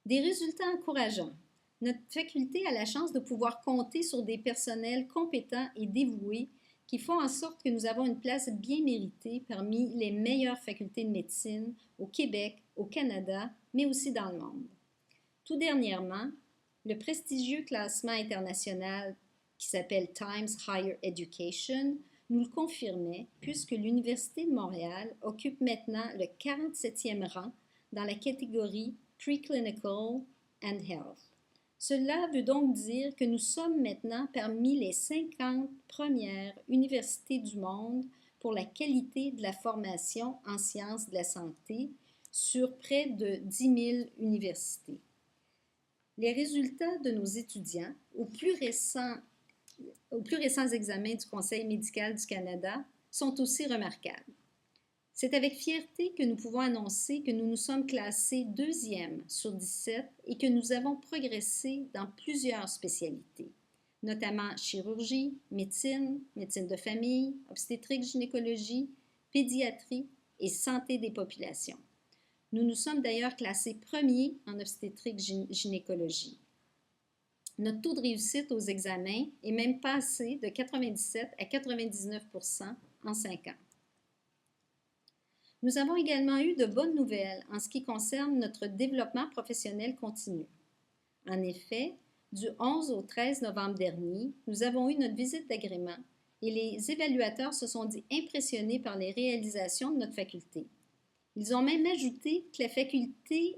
Des résultats encourageants. Notre faculté a la chance de pouvoir compter sur des personnels compétents et dévoués qui font en sorte que nous avons une place bien méritée parmi les meilleures facultés de médecine au Québec, au Canada, mais aussi dans le monde. Tout dernièrement, le prestigieux classement international qui s'appelle Times Higher Education nous le confirmait puisque l'Université de Montréal occupe maintenant le 47e rang dans la catégorie Preclinical and Health. Cela veut donc dire que nous sommes maintenant parmi les 50 premières universités du monde pour la qualité de la formation en sciences de la santé sur près de 10 000 universités. Les résultats de nos étudiants aux plus récents examens du Conseil médical du Canada sont aussi remarquables. C'est avec fierté que nous pouvons annoncer que nous nous sommes classés 2e sur 17 et que nous avons progressé dans plusieurs spécialités, notamment chirurgie, médecine, médecine de famille, obstétrique-gynécologie, pédiatrie et santé des populations. Nous nous sommes d'ailleurs classés premiers en obstétrique-gynécologie. Notre taux de réussite aux examens est même passé de 97 à 99% en 5 ans. Nous avons également eu de bonnes nouvelles en ce qui concerne notre développement professionnel continu. En effet, du 11 au 13 novembre dernier, nous avons eu notre visite d'agrément et les évaluateurs se sont dit impressionnés par les réalisations de notre faculté. Ils ont même ajouté que la faculté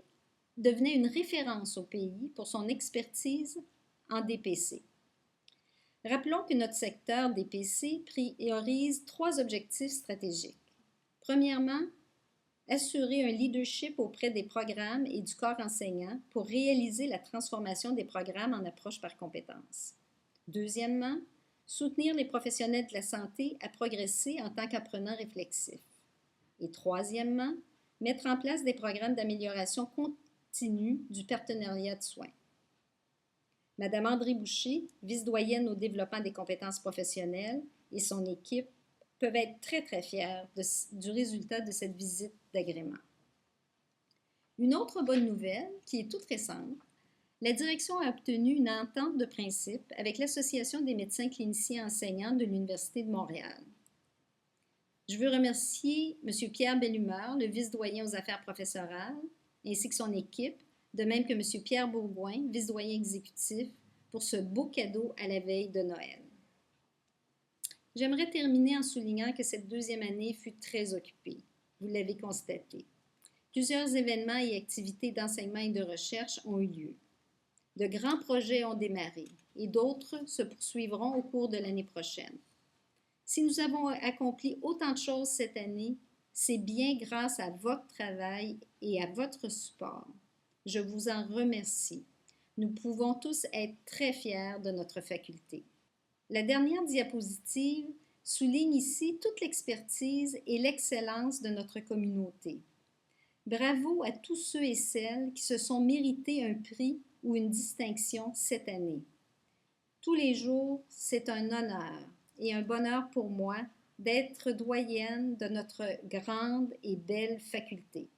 devenait une référence au pays pour son expertise en DPC. Rappelons que notre secteur DPC priorise 3 objectifs stratégiques. Premièrement, assurer un leadership auprès des programmes et du corps enseignant pour réaliser la transformation des programmes en approche par compétences. Deuxièmement, soutenir les professionnels de la santé à progresser en tant qu'apprenants réflexifs. Et troisièmement, mettre en place des programmes d'amélioration continue du partenariat de soins. Madame André Boucher, vice-doyenne au développement des compétences professionnelles, et son équipe peuvent être très fiers du résultat de cette visite d'agrément. Une autre bonne nouvelle, qui est toute récente, la direction a obtenu une entente de principe avec l'Association des médecins cliniciens enseignants de l'Université de Montréal. Je veux remercier M. Pierre Bellumeur, le vice-doyen aux affaires professorales, ainsi que son équipe, de même que M. Pierre Bourgoin, vice-doyen exécutif, pour ce beau cadeau à la veille de Noël. J'aimerais terminer en soulignant que cette 2e année fut très occupée. Vous l'avez constaté. Plusieurs événements et activités d'enseignement et de recherche ont eu lieu. De grands projets ont démarré et d'autres se poursuivront au cours de l'année prochaine. Si nous avons accompli autant de choses cette année, c'est bien grâce à votre travail et à votre support. Je vous en remercie. Nous pouvons tous être très fiers de notre faculté. La dernière diapositive souligne ici toute l'expertise et l'excellence de notre communauté. Bravo à tous ceux et celles qui se sont mérités un prix ou une distinction cette année. Tous les jours, c'est un honneur et un bonheur pour moi d'être doyenne de notre grande et belle faculté.